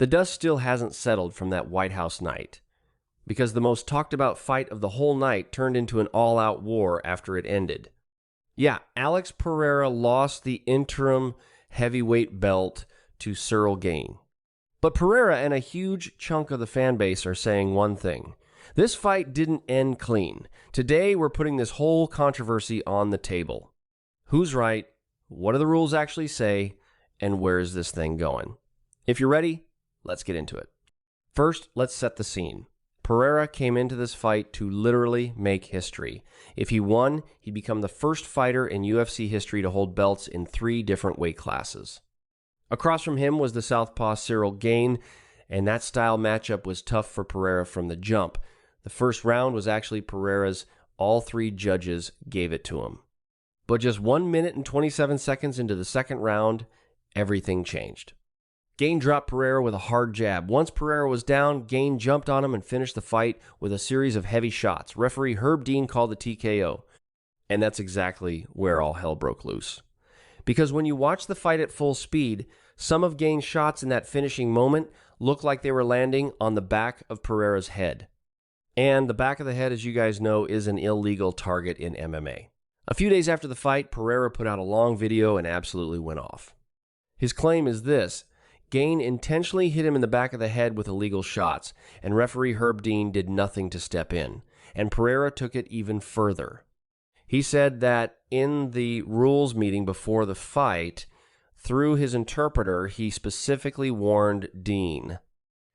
The dust still hasn't settled from that White House night, because the most talked about fight of the whole night turned into an all-out war after it ended. Yeah, Alex Pereira lost the interim heavyweight belt to Cyril Gane. But Pereira and a huge chunk of the fan base are saying one thing. This fight didn't end clean. Today, we're putting this whole controversy on the table. Who's right? What do the rules actually say? And where is this thing going? If you're ready, let's get into it. First, let's set the scene. Pereira came into this fight to literally make history. If he won, he'd become the first fighter in UFC history to hold belts in 3 different weight classes. Across from him was the southpaw Cyril Gane, and that style matchup was tough for Pereira from the jump. The first round was actually Pereira's. All 3 judges gave it to him. But just 1 minute and 27 seconds into the second round, everything changed. Gane dropped Pereira with a hard jab. Once Pereira was down, Gane jumped on him and finished the fight with a series of heavy shots. Referee Herb Dean called the TKO. And that's exactly where all hell broke loose. Because when you watch the fight at full speed, some of Gane's shots in that finishing moment looked like they were landing on the back of Pereira's head. And the back of the head, as you guys know, is an illegal target in MMA. A few days after the fight, Pereira put out a long video and absolutely went off. His claim is this: Gane intentionally hit him in the back of the head with illegal shots, and referee Herb Dean did nothing to step in. And Pereira took it even further. He said that in the rules meeting before the fight, through his interpreter, he specifically warned Dean.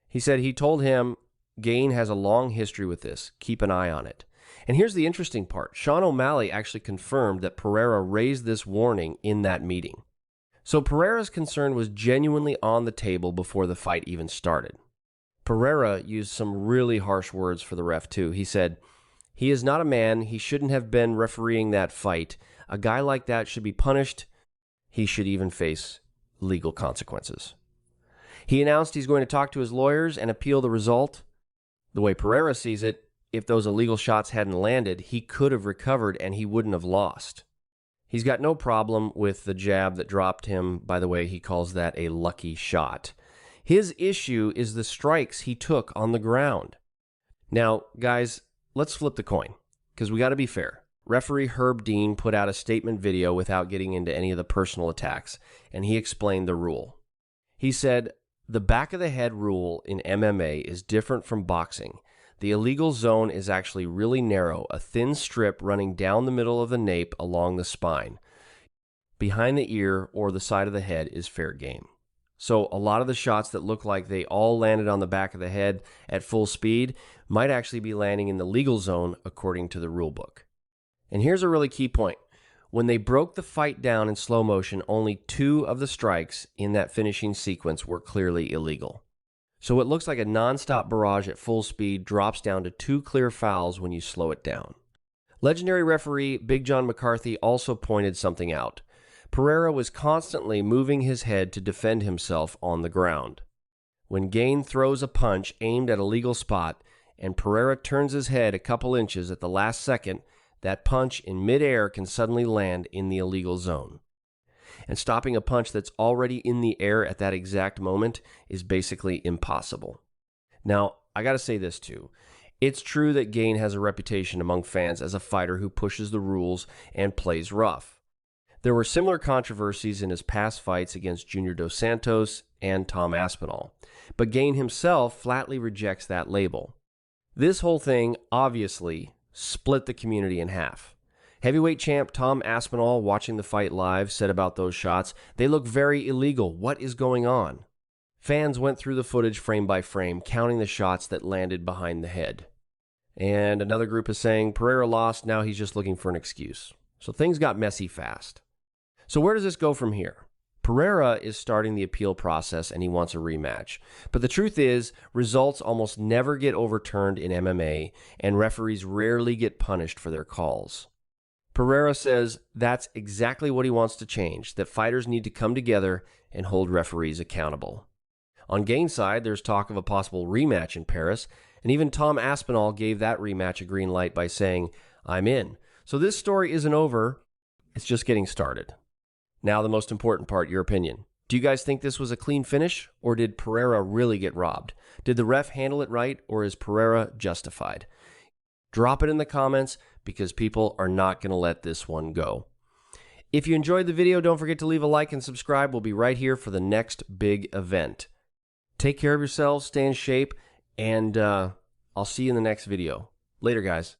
He said he told him, Gane has a long history with this. Keep an eye on it. And here's the interesting part. Sean O'Malley actually confirmed that Pereira raised this warning in that meeting. So Pereira's concern was genuinely on the table before the fight even started. Pereira used some really harsh words for the ref too. He said, "He is not a man. He shouldn't have been refereeing that fight. A guy like that should be punished. He should even face legal consequences." He announced he's going to talk to his lawyers and appeal the result. The way Pereira sees it, if those illegal shots hadn't landed, he could have recovered and he wouldn't have lost. He's got no problem with the jab that dropped him. By the way, he calls that a lucky shot. His issue is the strikes he took on the ground. Now, guys, let's flip the coin, because we got to be fair. Referee Herb Dean put out a statement video without getting into any of the personal attacks, and he explained the rule. He said, the back of the head rule in MMA is different from boxing. The illegal zone is actually really narrow, a thin strip running down the middle of the nape along the spine. Behind the ear or the side of the head is fair game. So a lot of the shots that look like they all landed on the back of the head at full speed might actually be landing in the legal zone according to the rule book. And here's a really key point. When they broke the fight down in slow motion, only 2 of the strikes in that finishing sequence were clearly illegal. So it looks like a non-stop barrage at full speed drops down to 2 clear fouls when you slow it down. Legendary referee Big John McCarthy also pointed something out. Pereira was constantly moving his head to defend himself on the ground. When Gane throws a punch aimed at a legal spot and Pereira turns his head a couple inches at the last second, that punch in midair can suddenly land in the illegal zone. And stopping a punch that's already in the air at that exact moment is basically impossible. Now, I got to say this too. It's true that Gane has a reputation among fans as a fighter who pushes the rules and plays rough. There were similar controversies in his past fights against Junior Dos Santos and Tom Aspinall, but Gane himself flatly rejects that label. This whole thing obviously split the community in half. Heavyweight champ Tom Aspinall, watching the fight live, said about those shots, "They look very illegal. What is going on?" Fans went through the footage frame by frame, counting the shots that landed behind the head. And another group is saying Pereira lost, now he's just looking for an excuse. So things got messy fast. So where does this go from here? Pereira is starting the appeal process and he wants a rematch. But the truth is, results almost never get overturned in MMA, and referees rarely get punished for their calls. Pereira says that's exactly what he wants to change, that fighters need to come together and hold referees accountable. On Gane's side, there's talk of a possible rematch in Paris, and even Tom Aspinall gave that rematch a green light by saying, "I'm in." So this story isn't over, it's just getting started. Now the most important part, your opinion. Do you guys think this was a clean finish, or did Pereira really get robbed? Did the ref handle it right, or is Pereira justified? Drop it in the comments because people are not going to let this one go. If you enjoyed the video, don't forget to leave a like and subscribe. We'll be right here for the next big event. Take care of yourselves, stay in shape, and I'll see you in the next video. Later, guys.